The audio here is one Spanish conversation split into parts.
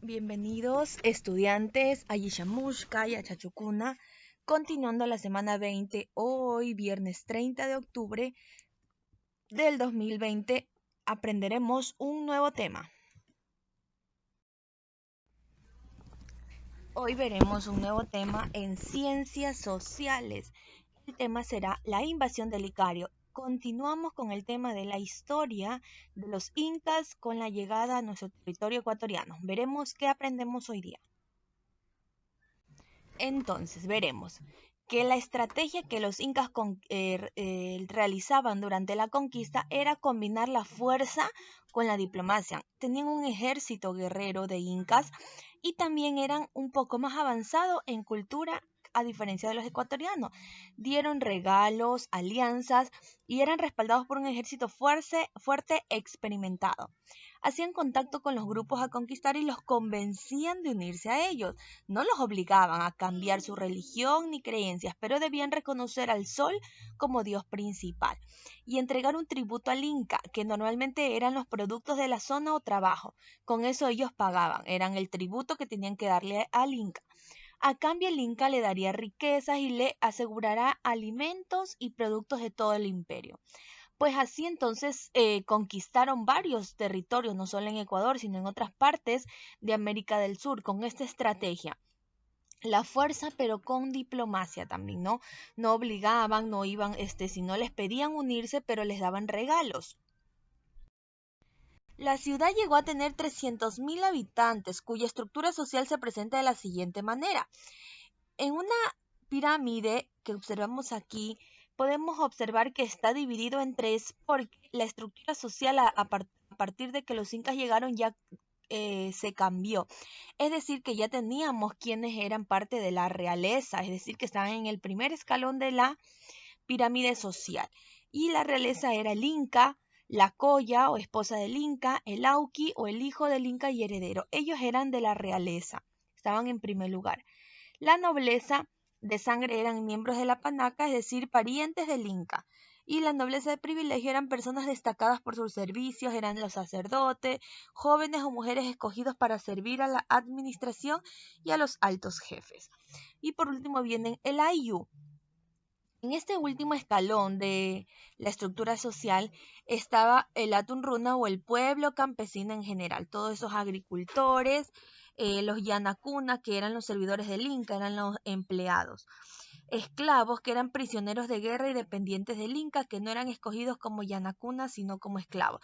Bienvenidos estudiantes a Yishamushka y a Chachucuna, continuando la semana 20, hoy viernes 30 de octubre del 2020, aprenderemos un nuevo tema. Hoy veremos un nuevo tema en ciencias sociales. El tema será la invasión del Icario. Continuamos con el tema de la historia de los incas con la llegada a nuestro territorio ecuatoriano. Veremos qué aprendemos hoy día. Entonces, veremos que la estrategia que los incas realizaban durante la conquista era combinar la fuerza con la diplomacia. Tenían un ejército guerrero de incas y también eran un poco más avanzados en cultura a diferencia de los ecuatorianos. Dieron regalos, alianzas y eran respaldados por un ejército fuerte experimentado. Hacían contacto con los grupos a conquistar y los convencían de unirse a ellos. No los obligaban a cambiar su religión ni creencias, pero debían reconocer al sol como dios principal y entregar un tributo al Inca, que normalmente eran los productos de la zona o trabajo. Con eso ellos pagaban, eran el tributo que tenían que darle al Inca. A cambio, el Inca le daría riquezas y le asegurará alimentos y productos de todo el imperio. Pues así entonces conquistaron varios territorios, no solo en Ecuador, sino en otras partes de América del Sur, con esta estrategia. La fuerza, pero con diplomacia también, ¿no? No obligaban, no iban, si no les pedían unirse, pero les daban regalos. La ciudad llegó a tener 300.000 habitantes, cuya estructura social se presenta de la siguiente manera. En una pirámide que observamos aquí, podemos observar que está dividido en tres porque la estructura social a partir de que los incas llegaron ya se cambió. Es decir, que ya teníamos quienes eran parte de la realeza, es decir, que estaban en el primer escalón de la pirámide social. Y la realeza era el inca, la colla o esposa del inca, el auqui o el hijo del inca y heredero. Ellos eran de la realeza, estaban en primer lugar. La nobleza de sangre eran miembros de la panaca, es decir, parientes del Inca. Y la nobleza de privilegio eran personas destacadas por sus servicios, eran los sacerdotes, jóvenes o mujeres escogidos para servir a la administración y a los altos jefes. Y por último vienen el ayllu. En este último escalón de la estructura social estaba el Atunruna o el pueblo campesino en general, todos esos agricultores, los Yanacuna, que eran los servidores del Inca, eran los empleados. Esclavos, que eran prisioneros de guerra y dependientes del Inca, que no eran escogidos como Yanacuna, sino como esclavos.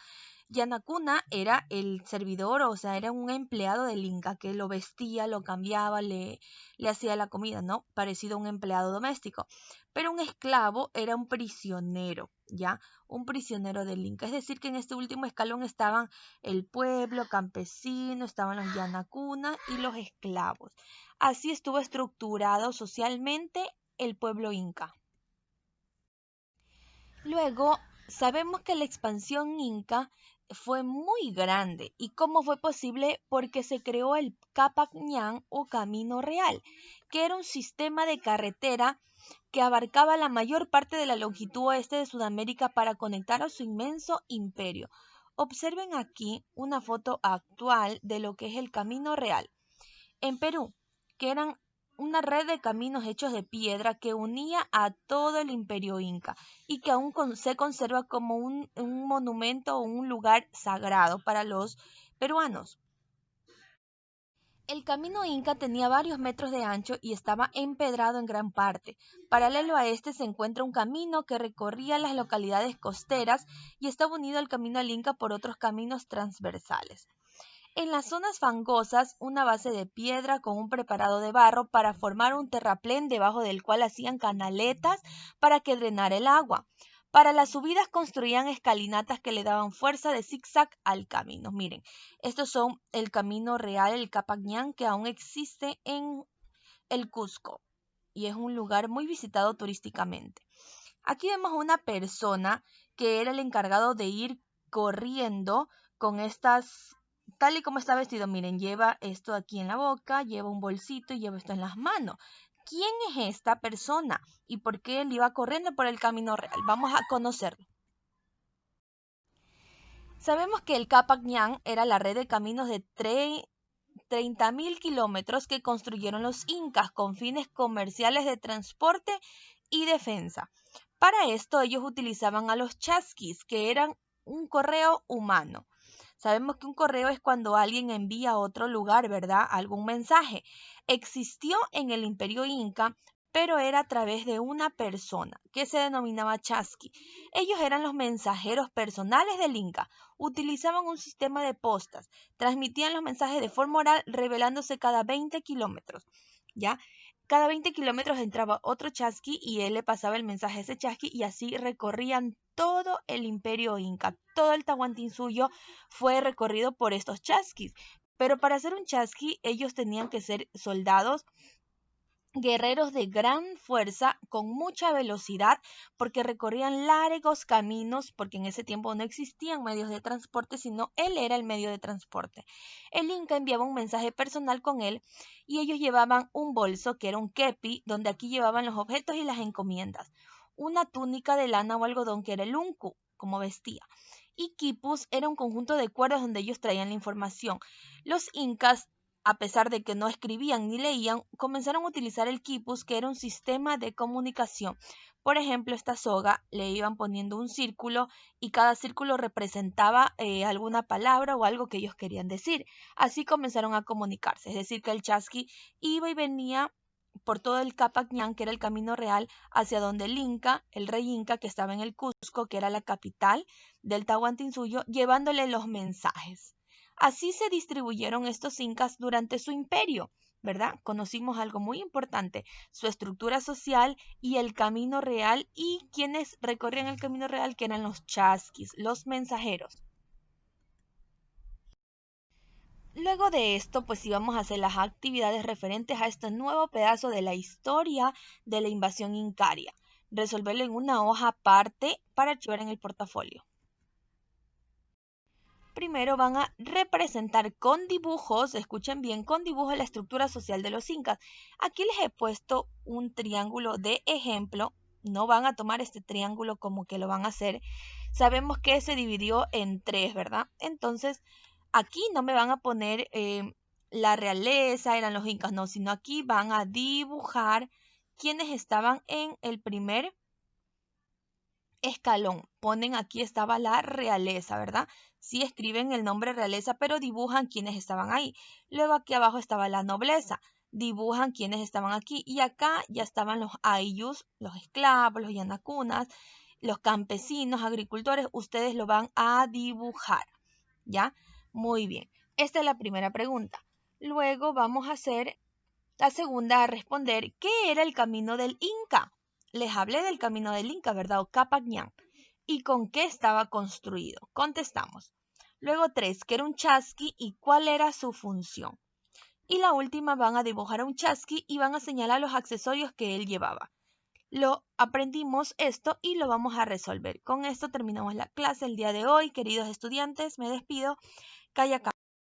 Yanacuna era el servidor, o sea, era un empleado del Inca que lo vestía, lo cambiaba, le hacía la comida, ¿no? Parecido a un empleado doméstico. Pero un esclavo era un prisionero, ¿ya? Un prisionero del Inca. Es decir, que en este último escalón estaban el pueblo campesino, estaban los Yanacuna y los esclavos. Así estuvo estructurado socialmente el pueblo inca. Luego, sabemos que la expansión inca fue muy grande. ¿Y cómo fue posible? Porque se creó el Capac Ñan o Camino Real, que era un sistema de carretera que abarcaba la mayor parte de la longitud oeste de Sudamérica para conectar a su inmenso imperio. Observen aquí una foto actual de lo que es el Camino Real. En Perú, que eran una red de caminos hechos de piedra que unía a todo el imperio inca y que aún se conserva como un monumento o un lugar sagrado para los peruanos. El camino inca tenía varios metros de ancho y estaba empedrado en gran parte. Paralelo a este se encuentra un camino que recorría las localidades costeras y estaba unido al camino al Inca por otros caminos transversales. En las zonas fangosas, una base de piedra con un preparado de barro para formar un terraplén debajo del cual hacían canaletas para que drenara el agua. Para las subidas construían escalinatas que le daban fuerza de zigzag al camino. Miren, estos son el camino real, el Capac Ñan, que aún existe en el Cusco y es un lugar muy visitado turísticamente. Aquí vemos a una persona que era el encargado de ir corriendo con estas, tal y como está vestido. Miren, lleva esto aquí en la boca, lleva un bolsito y lleva esto en las manos. ¿Quién es esta persona y por qué él iba corriendo por el camino real? Vamos a conocerlo. Sabemos que el Capac Ñan era la red de caminos de 30.000 kilómetros que construyeron los incas con fines comerciales de transporte y defensa. Para esto ellos utilizaban a los chasquis, que eran un correo humano. Sabemos que un correo es cuando alguien envía a otro lugar, ¿verdad?, algún mensaje. Existió en el Imperio Inca, pero era a través de una persona que se denominaba chasqui. Ellos eran los mensajeros personales del Inca. Utilizaban un sistema de postas. Transmitían los mensajes de forma oral, revelándose cada 20 kilómetros. ¿Ya? Cada 20 kilómetros entraba otro chasqui y él le pasaba el mensaje a ese chasqui y así recorrían todo el Imperio Inca. Todo el Tahuantinsuyo fue recorrido por estos chasquis. Pero para hacer un chasqui ellos tenían que ser soldados, guerreros de gran fuerza, con mucha velocidad, porque recorrían largos caminos, porque en ese tiempo no existían medios de transporte, sino él era el medio de transporte. El Inca enviaba un mensaje personal con él y ellos llevaban un bolso, que era un kepi, donde aquí llevaban los objetos y las encomiendas, una túnica de lana o algodón, que era el uncu, como vestía, y quipus era un conjunto de cuerdas donde ellos traían la información. Los incas, a pesar de que no escribían ni leían, comenzaron a utilizar el quipus, que era un sistema de comunicación. Por ejemplo, esta soga le iban poniendo un círculo y cada círculo representaba alguna palabra o algo que ellos querían decir. Así comenzaron a comunicarse, es decir, que el chasqui iba y venía por todo el Capac Ñan, que era el camino real, hacia donde el Inca, el rey Inca, que estaba en el Cusco, que era la capital del Tahuantinsuyo, llevándole los mensajes. Así se distribuyeron estos incas durante su imperio, ¿verdad? Conocimos algo muy importante, su estructura social y el camino real, y quienes recorrían el camino real, que eran los chasquis, los mensajeros. Luego de esto, pues íbamos a hacer las actividades referentes a este nuevo pedazo de la historia de la invasión incaria. Resolverlo en una hoja aparte para archivar en el portafolio. Primero van a representar con dibujos, escuchen bien, con dibujos la estructura social de los incas. Aquí les he puesto un triángulo de ejemplo. No van a tomar este triángulo como que lo van a hacer. Sabemos que se dividió en tres, ¿verdad? Entonces, aquí no me van a poner la realeza, eran los incas, no, sino aquí van a dibujar quienes estaban en el primer escalón. Ponen aquí estaba la realeza, ¿verdad? Sí escriben el nombre realeza, pero dibujan quienes estaban ahí. Luego aquí abajo estaba la nobleza. Dibujan quienes estaban aquí. Y acá ya estaban los ayllus, los esclavos, los yanacunas, los campesinos, agricultores. Ustedes lo van a dibujar, ¿ya? Muy bien. Esta es la primera pregunta. Luego vamos a hacer la segunda, a responder ¿qué era el camino del Inca? Les hablé del camino del Inca, ¿verdad? O Capac Ñan. ¿Y con qué estaba construido? Contestamos. Luego 3, ¿qué era un chasqui y cuál era su función? Y la última, van a dibujar a un chasqui y van a señalar los accesorios que él llevaba. Lo aprendimos esto y lo vamos a resolver. Con esto terminamos la clase el día de hoy. Queridos estudiantes, me despido. Calla.